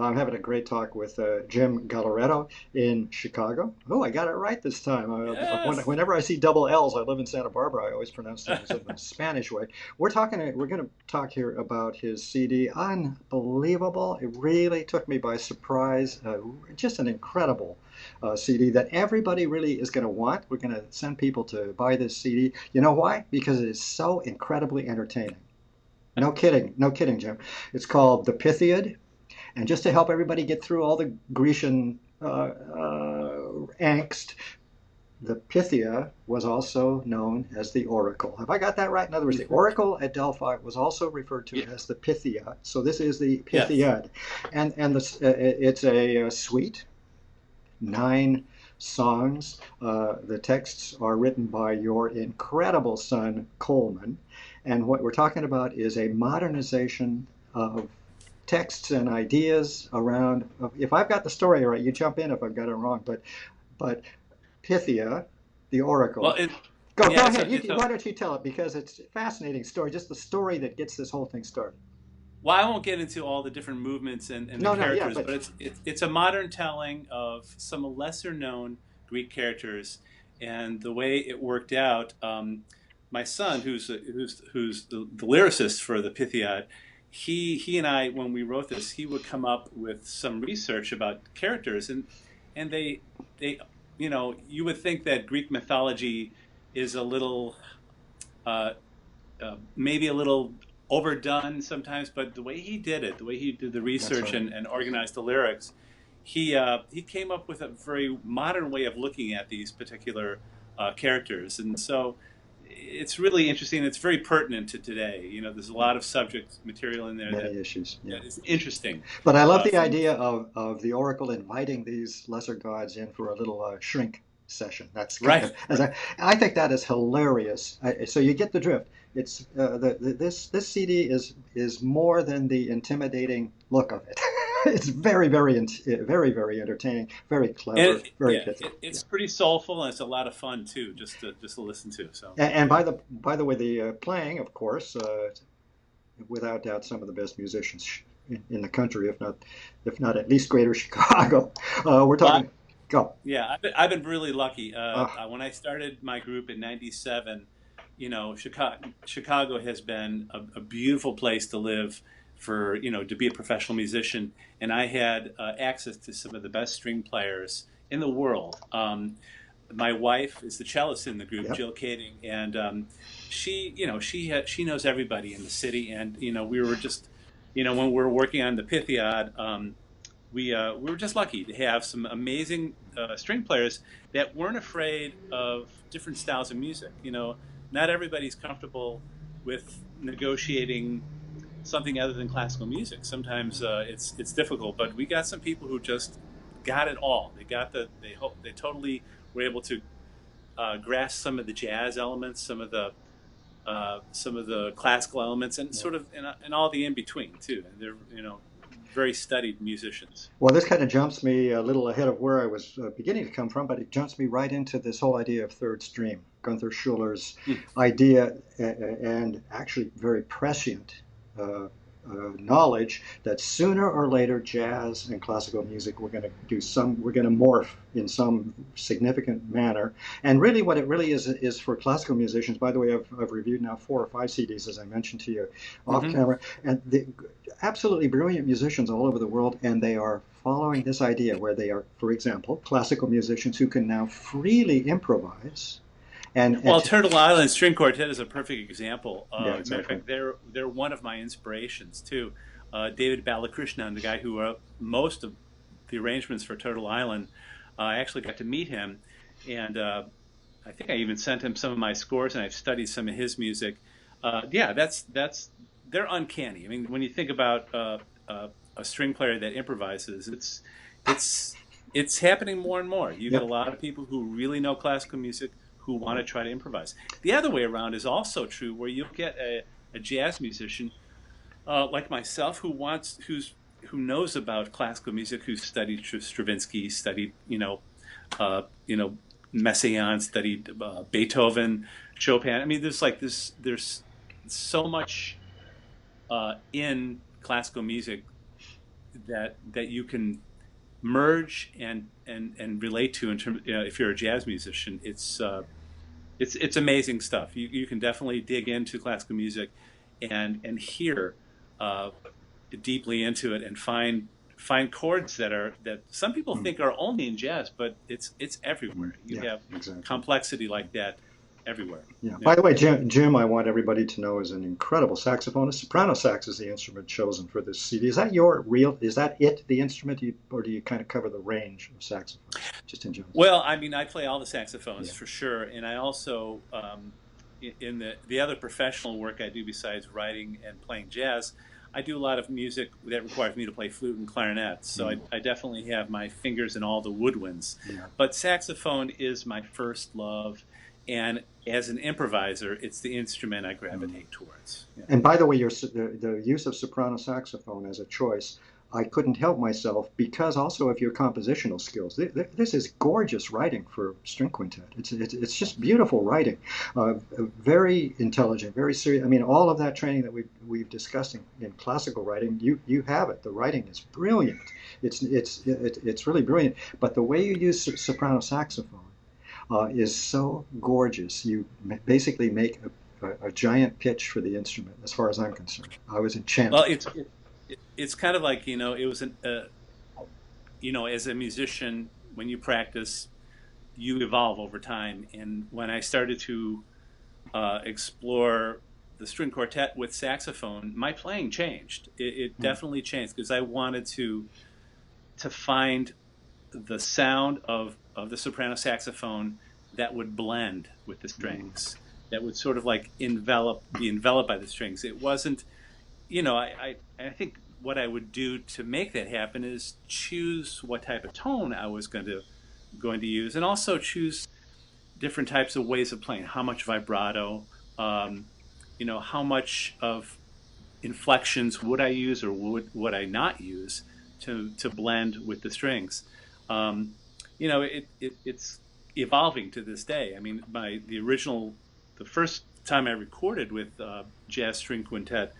I'm having a great talk with Jim Gailloreto in Chicago. Oh, I got it right this time. Yes. Whenever I see double L's, I live in Santa Barbara. I always pronounce things in the Spanish way. We're going to talk here about his CD. Unbelievable! It really took me by surprise. Just an incredible CD that everybody really is going to want. We're going to send people to buy this CD. You know why? Because it is so incredibly entertaining. No kidding, no kidding, Jim. It's called The Pythiad, and just to help everybody get through all the Grecian angst, the Pythia was also known as the Oracle. Have I got that right? In other words, the Oracle at Delphi was also referred to Yeah. as the Pythia. So this is the Yes. Pythiad, and it's a suite, 9 songs. The texts are written by your incredible son Coleman, and what we're talking about is a modernization of texts and ideas around. If I've got the story right, you jump in if I've got it wrong. But Pythia, the Well, oracle. it Go yeah, ahead. it's a Why don't you tell it? Because it's a fascinating story. Just the story that gets this whole thing started. well, I won't get into all the different movements and the No, no, yeah, characters, but but it's a modern telling of some lesser known Greek characters, and the way it worked out. My son, who's the lyricist for the Pythiad, he and I, when we wrote this, he would come up with some research about characters, and they you would think that Greek mythology is a little uh, maybe a little overdone sometimes, but the way he did it, the way he did the that's research right. and organized the lyrics, he came up with a very modern way of looking at these particular characters, and so it's really interesting. It's very pertinent to today. There's a lot of subject material in there that Many issues. Yeah. that is interesting. But I love the From idea of the oracle inviting these lesser gods in for a little shrink session. That's kind right, of as right. I think that is hilarious. So you get the drift. It's this CD is more than the intimidating look of it. It's very entertaining, very And clever, very pithy. Yeah. it's pretty soulful and it's a lot of fun too, just to listen to. So And yeah. by the way, the playing, of course, without doubt, some of the best musicians in the country, if not at least Greater Chicago. We're Well, talking. Go. yeah, I've been really lucky. Uh, When I started my group in '97, Chicago has been a beautiful place to live for, to be a professional musician. And I had access to some of the best string players in the world. My wife is the cellist in the group, yep. Jill Kading, and she knows everybody in the city. And, we were just, when we were working on the Pythiad, we were just lucky to have some amazing string players that weren't afraid of different styles of music. Not everybody's comfortable with negotiating something other than classical music. Sometimes it's difficult, but we got some people who just got it all. They totally were able to grasp some of the jazz elements, some of the classical elements, and Yeah. sort of and all the in between too. And they're very studied musicians. Well, this kind of jumps me a little ahead of where I was beginning to come from, but it jumps me right into this whole idea of third stream, Gunther Schuller's Mm. idea, and actually very prescient knowledge that sooner or later jazz and classical music we're going to morph in some significant manner. And really what it really is for classical musicians. By the way, I've reviewed now 4 or 5 CDs, as I mentioned to you off Hmm. camera, and the absolutely brilliant musicians all over the world, and they are following this idea where they are, for example, classical musicians who can now freely improvise Well, and Turtle Island String Quartet is a perfect example. yeah, Matter of exactly. fact, they're one of my inspirations too. David Balakrishnan, the guy who wrote most of the arrangements for Turtle Island, I actually got to meet him, and I think I even sent him some of my scores, and I've studied some of his music. Yeah, that's they're uncanny. I mean, when you think about a string player that improvises, it's it's happening more and more. You get a Yep. lot of people who really know classical music who want to try to improvise. The other way around is also true, where you'll get a jazz musician like myself who knows about classical music, who studied Stravinsky, studied uh, you know Messiaen, studied Beethoven, Chopin. I mean, there's so much in classical music that you can merge and relate to in terms. If you're a jazz musician, it's amazing stuff. You can definitely dig into classical music and hear uh, deeply into it and find chords that some people Mm. think are only in jazz, but it's Mm. everywhere. You Yeah, have exactly. complexity like that everywhere. Yeah. Yeah. By the way, Jim, I want everybody to know is an incredible saxophonist. Soprano sax is the instrument chosen for this CD. Is that your real? Is that it, the instrument, or do you kind of cover the range of saxophones, just in general? Well, I mean, I play all the saxophones Yeah. for sure, and I also in the other professional work I do besides writing and playing jazz, I do a lot of music that requires me to play flute and clarinet. So Mm. I definitely have my fingers in all the woodwinds. Yeah. But saxophone is my first love, and as an improviser, it's the instrument I Mm. gravitate towards. Yeah. And by the way, the use of soprano saxophone as a choice, I couldn't help myself because also of your compositional skills. This is gorgeous writing for string quintet. It's just beautiful writing, very intelligent, very serious. I mean, all of that training that we've discussed in classical writing, you have it. The writing is brilliant. It's really brilliant. But the way you use soprano saxophone is so gorgeous. You basically make a giant pitch for the instrument, as far as I'm concerned. I was Well, enchanted. it's kind of like it was an as a musician when you practice you evolve over time. And when I started to explore the string quartet with saxophone, my playing changed. It Mm. definitely changed because I wanted to find the sound of the soprano saxophone that would blend with the Mm. strings, that would sort of like be enveloped by the strings. It wasn't, I think what I would do to make that happen is choose what type of tone I was going to use, and also choose different types of ways of playing. How much vibrato, um, how much of inflections would I use or would I not use to blend with the strings. Um, it's evolving to this day. I mean, the first time I recorded with Jazz String Quintet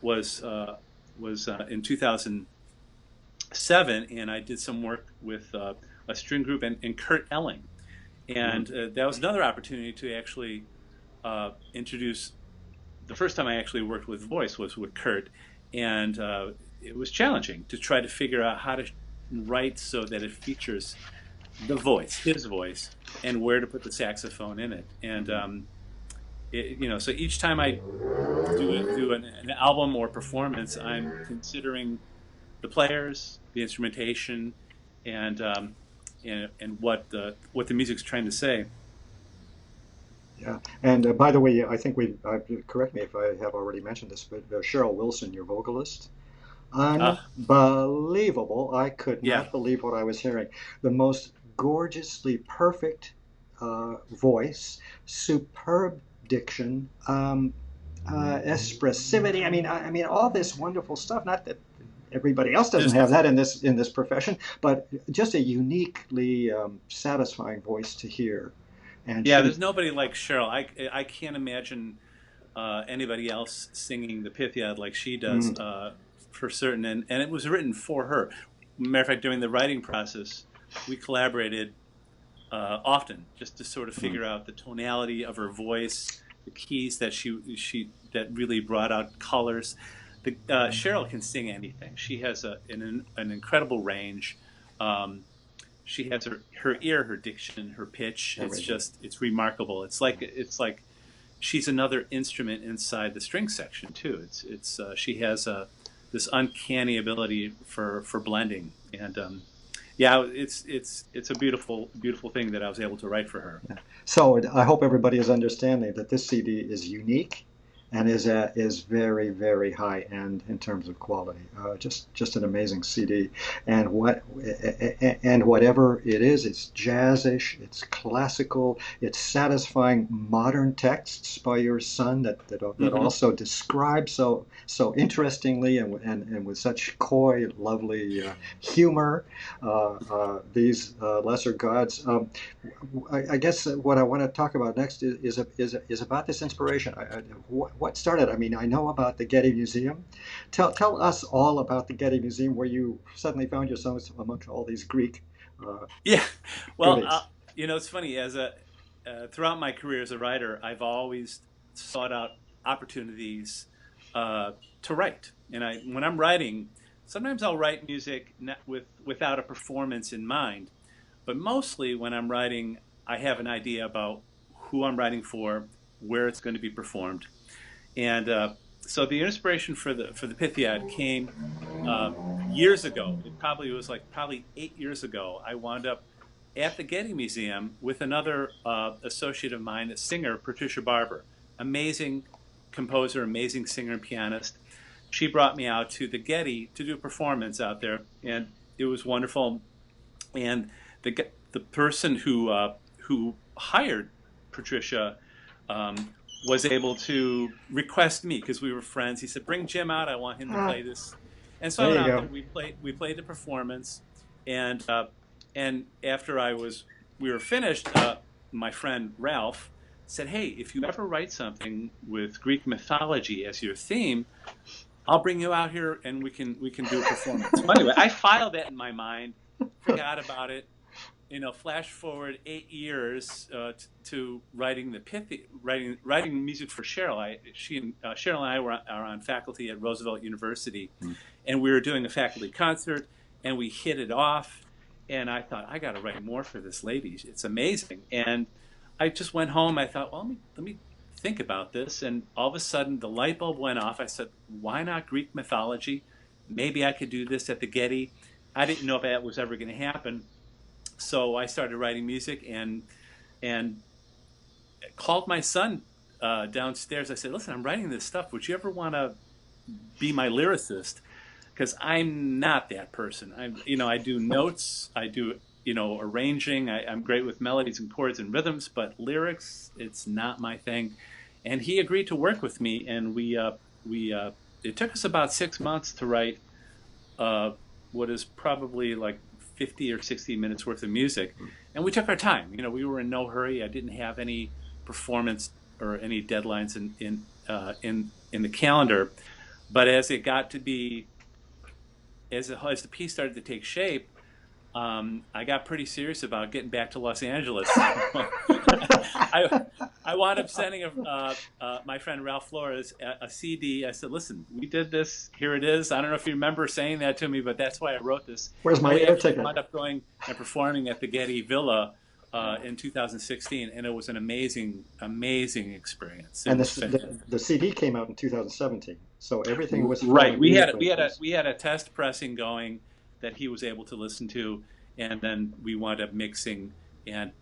was uh, was in 2007, and I did some work with a string group and Kurt Elling, Mm. and that was another opportunity to actually introduce. The first time I actually worked with voice was with Kurt, and it was challenging to try to figure out how to write so that it features the voice, his voice, and where to put the saxophone in it. And so each time I do an album or performance, I'm considering the players, the instrumentation, and what the music's trying to say. Yeah. And by the way, I think correct me if I have already mentioned this, but Cheryl Wilson, your vocalist, Ah, unbelievable. I could yeah. not believe what I was hearing. The most gorgeously perfect voice, superb diction, expressivity. I mean, all this wonderful stuff. Not that everybody else doesn't There's have that in this profession, but just a uniquely satisfying voice to hear. And Yeah, she, there's nobody like Cheryl. I can't imagine anybody else singing the Pythiad like she does, mm, for certain. And it was written for her. Matter of fact, during the writing process, we collaborated often just to sort of mm, figure out the tonality of her voice, the keys that she that really brought out colors. Cheryl can sing anything. She has an incredible range. Um, she has her ear, her diction, her pitch. everything. It's remarkable. It's like she's another instrument inside the string section too. She has this uncanny ability for blending, and yeah, it's a beautiful thing that I was able to write for her. Yeah. So I hope everybody is understanding that this CD is unique and is very, very high end in terms of quality. Just an amazing CD. And whatever it is, it's jazzish, it's classical, it's satisfying modern texts by your son that Hmm. also describe so interestingly and with such coy, lovely humor these lesser gods. I guess what I want to talk about next is about this inspiration. what started? I mean, I know about the Getty Museum. Tell us all about the Getty Museum, where you suddenly found yourselves amongst all these Greek uh, Yeah. Well, goodies. it's funny. Throughout my career as a writer, I've always sought out opportunities to write. And when I'm writing, sometimes I'll write music without a performance in mind. But mostly when I'm writing, I have an idea about who I'm writing for, where it's going to be performed, and so the inspiration for the Pythiad came uh, years ago. It probably was like probably 8 years ago. I wound up at the Getty Museum with another associate of mine, a singer, Patricia Barber, amazing composer, amazing singer and pianist. She brought me out to the Getty to do a performance out there, and it was wonderful. And the person who hired Patricia was able to request me because we were friends. He said, "Bring Jim out. I want him to Ah, play this." And so I there went you out go. there. We played the performance, and after we were finished, my friend Ralph said, "Hey, if you ever write something with Greek mythology as your theme, I'll bring you out here and we can do a performance." So anyway, I filed that in my mind, forgot about it. Flash forward 8 years to writing the Pythiad, writing music for Cheryl. Cheryl and I are on faculty at Roosevelt University, and we were doing a faculty concert, and we hit it off. And I thought, I got to write more for this lady. It's amazing. And I just went home. I thought, well, let me think about this. And all of a sudden, the light bulb went off. I said, why not Greek mythology? Maybe I could do this at the Getty. I didn't know if that was ever going to happen. So I started writing music and called my son downstairs. I said, "Listen, I'm writing this stuff. Would you ever want to be my lyricist? Because I'm not that person. I do notes. I do arranging. I'm great with melodies and chords and rhythms, but lyrics, it's not my thing." And he agreed to work with me, and we it took us about 6 months to write uh, what is probably like 50 or 60 minutes worth of music. And we took our time. We were in no hurry. I didn't have any performance or any deadlines in the calendar. But as it got to be, as the piece started to take shape, I got pretty serious about getting back to Los Angeles. I I wound up sending my friend Ralph Flores a CD. I said, "Listen, we did this. Here it is. I don't know if you remember saying that to me, but that's why I wrote this." Where's And my we air actually ticket? wound up going and performing at the Getty Villa in 2016, and it was an amazing, amazing experience. It And was this fantastic. the CD came out in 2017, so everything was Right. falling We had beautifully we in had a place. we had a test pressing going that he was able to listen to, and then we wound up mixing and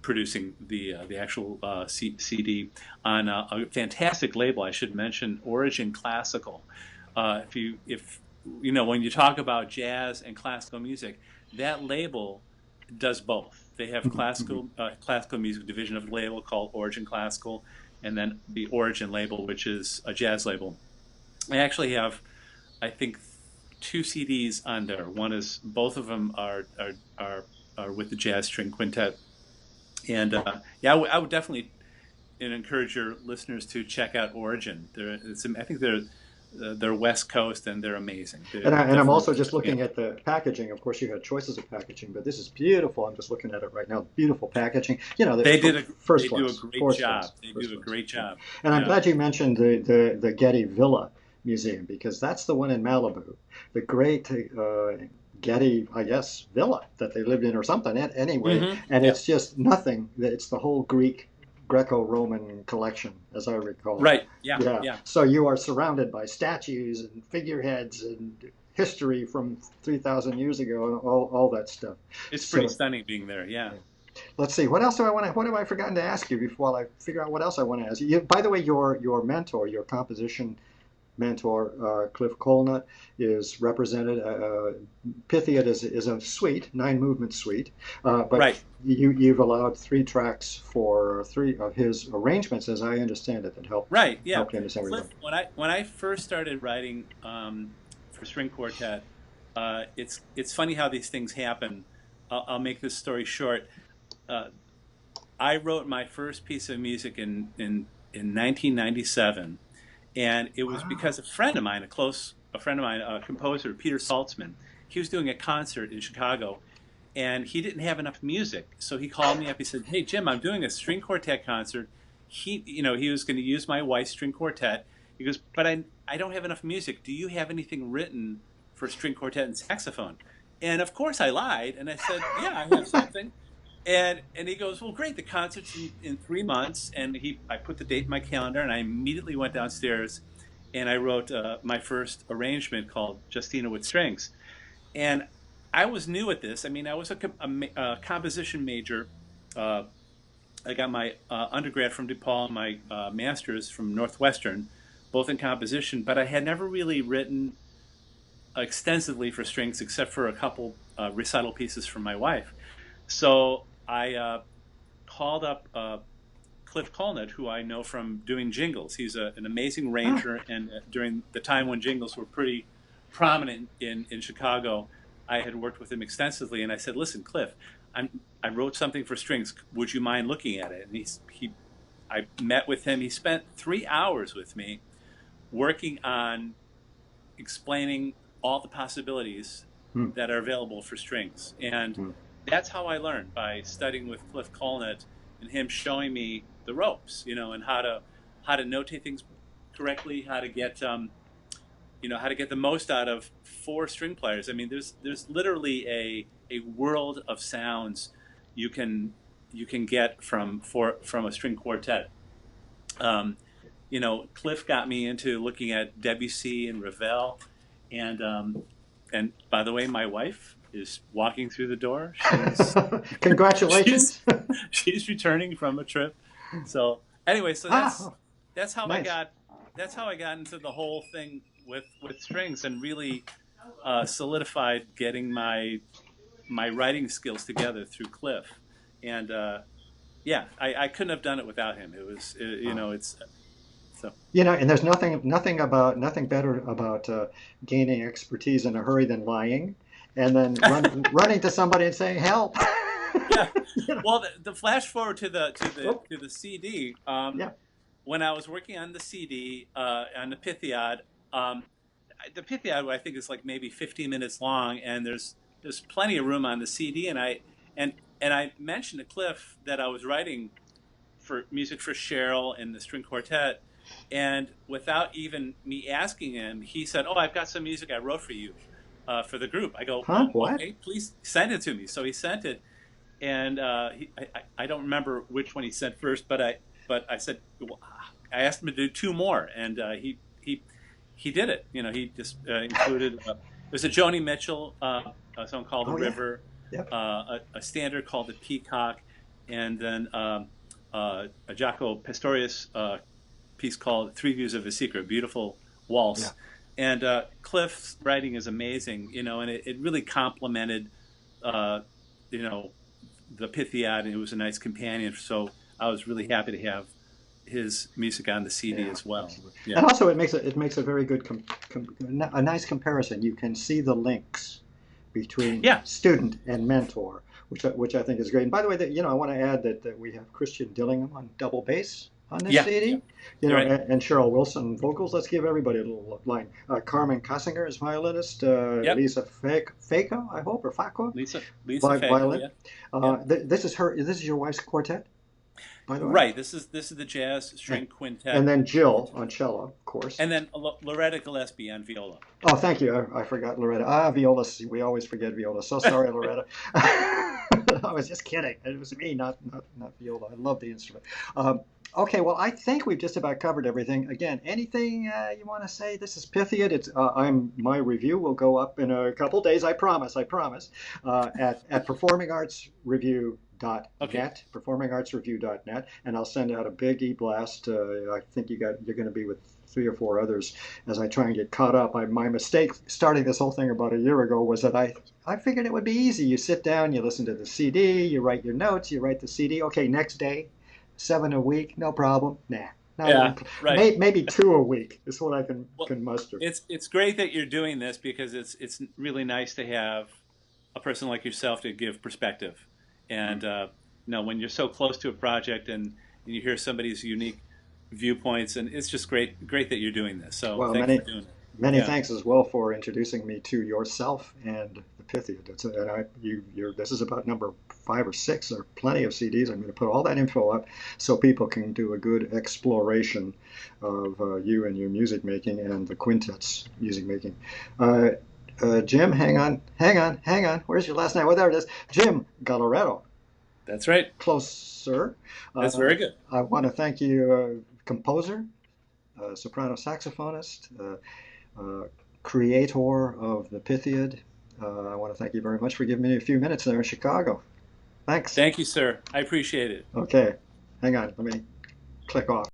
producing the actual CD on a fantastic label. I should mention Origin Classical. If when you talk about jazz and classical music, that label does both. They have classical music division of the label called Origin Classical, and then the Origin label, which is a jazz label. I actually have, I think, two CDs on there. One is both of them are with the Jazz String Quintet, and yeah, I would definitely encourage your listeners to check out Origin. I think they're West Coast and they're amazing. They're And I'm definitely also worth just checking looking out. at the packaging. Of course, you had choices of packaging, but this is beautiful. I'm just looking at it right now. Beautiful packaging. The They first do a class, great first job. class, They first do a class. great Yeah. job. And I'm Yeah. glad you mentioned the Getty Villa Museum, because that's the one in Malibu, the great Getty, I guess, villa that they lived in or something. Anyway, and Yeah. it's just nothing. It's the whole Greek, Greco-Roman collection, as I recall. Right. Yeah. Yeah. Yeah. So you are surrounded by statues and figureheads and history from 3,000 years ago and all that stuff. It's pretty So stunning being there. Yeah. yeah. Let's see. What else do I want to? What have I forgotten to ask you before I figure out what else I want to ask you? By the way, your mentor, your composition mentor, Cliff Colnut, is represented. Pythiad is a suite, 9 movement suite, but Right. you've allowed 3 tracks for 3 of his arrangements, as I understand it, that Right. Yeah. helped him to some Cliff, regard. when I first started writing for string quartet, it's funny how these things happen. I'll make this story short. Uh, I wrote my first piece of music in 1997, And it was Wow. because a friend of mine, a composer, Peter Saltzman, he was doing a concert in Chicago, and he didn't have enough music. So he called me up. He said, "Hey Jim, I'm doing a string quartet concert." He was going to use my wife's string quartet. He goes, "But I don't have enough music. Do you have anything written for string quartet and saxophone?" And of course I lied, and I said, "Yeah, I have something." And he goes, "Well, great. The concert's in 3 months." And I put the date in my calendar, and I immediately went downstairs, and I wrote my first arrangement called Justina with Strings. And I was new at this. I mean, I was a composition major. Uh, I got my undergrad from DePaul and my master's from Northwestern, both in composition. But I had never really written extensively for strings, except for a couple recital pieces from my wife. So I called up Cliff Colnett, who I know from doing jingles. He's an amazing Ah, arranger, and during the time when jingles were pretty prominent in Chicago, I had worked with him extensively. And I said, "Listen, Cliff, I wrote something for strings. Would you mind looking at it?" And I met with him. He spent 3 hours with me working on explaining all the possibilities hmm, that are available for strings. And hmm. that's how I learned, by studying with Cliff Colnett and him showing me the ropes, and how to notate things correctly, how to get how to get the most out of four string players. I mean, there's literally a world of sounds you can get from a string quartet. Um, Cliff got me into looking at Debussy and Ravel, and by the way, my wife is walking through the door. She's Congratulations. she's returning from a trip. So anyway, Ah, oh, that's how I nice. got into the whole thing with strings, and really solidified getting my writing skills together through Cliff. And yeah, I couldn't have done it without him. It was Ah. it's so And there's nothing better about gaining expertise in a hurry than lying, and then running to somebody and saying help. yeah. You know? Well, the flash forward to the Oh, CD. yeah. When I was working on the CD on the Pythiad, the Pythiad I think is like maybe 15 minutes long, and there's plenty of room on the CD. And and I mentioned to Cliff that I was writing for music for Cheryl and the string quartet, and without even me asking him, he said, "Oh, I've got some music I wrote for you for the group." I go, Huh? "Oh, What? okay, please send it to me." So he sent it, and I don't remember which one he sent first, but I said, well, I asked him to do two more, and he did it. He just included there's a Joni Mitchell song called "The Oh, yeah. River," Yep. a standard called "The Peacock," and then a Jaco Pastorius piece called "Three Views of a Secret," a beautiful Yeah. waltz. And Cliff's writing is amazing, and it really complemented uh, you know the Pythiad, and it was a nice companion. So I was really happy to have his music on the CD Yeah, as well. absolutely. Yeah, And also, it makes a very good a nice comparison. You can see the links between yeah, student and mentor, which I think is great. And by the way, I want to add that we have Christian Dillingham on double bass on this yeah, yeah. CD, You're right. and Cheryl Wilson on vocals. Let's give everybody a little line. Carmen Kossinger is violinist. Yep, Lisa Faco, I hope, or Faco, Lisa Fago. violin. Yeah, yeah. This is her. This is your wife's quartet, by the way. Right. This is the jazz And, string and quintet, then Jill on cello, of course. and then Loretta Gillespie on viola. Oh, thank you. I forgot Loretta. Ah, viola. We always forget viola. So sorry, Loretta. I was just kidding. It was me, not viola. I love the instrument. Okay, well, I think we've just about covered everything. Again, anything you want to say? This is Pythiad. My review will go up in a couple days. I promise. I promise. At Okay. performingartsreview.net, and I'll send out a big e-blast. I think you're going to be with three or four others as I try and get caught up. My mistake starting this whole thing about a year ago was that I figured it would be easy. You sit down, you listen to the CD, you write your notes, you write the CD. Okay, next day, 7 a week, no problem. Nah, not even. Yeah. Right. Maybe 2 a week is what I can Well, can muster. it's great that you're doing this, because it's really nice to have a person like yourself to give perspective. Mm. And when you're so close to a project, and you hear somebody's unique viewpoints, and it's just great that you're doing this. So Well, thank you for doing it. many Yeah. thanks as well for introducing me to yourself and the Pythiad. This is about number 5 or 6. There are plenty of CDs. I'm going to put all that info up so people can do a good exploration of you and your music making and the quintet's music making. Uh, Jim, hang on. Where's your last name? Well, there it is. Jim Gailloreto. That's right. Closer. That's very good. I want to thank you, composer, soprano saxophonist, creator of the Pythiad. I want to thank you very much for giving me a few minutes there in Chicago. Thanks. Thank you, sir. I appreciate it. Okay, hang on. Let me click off.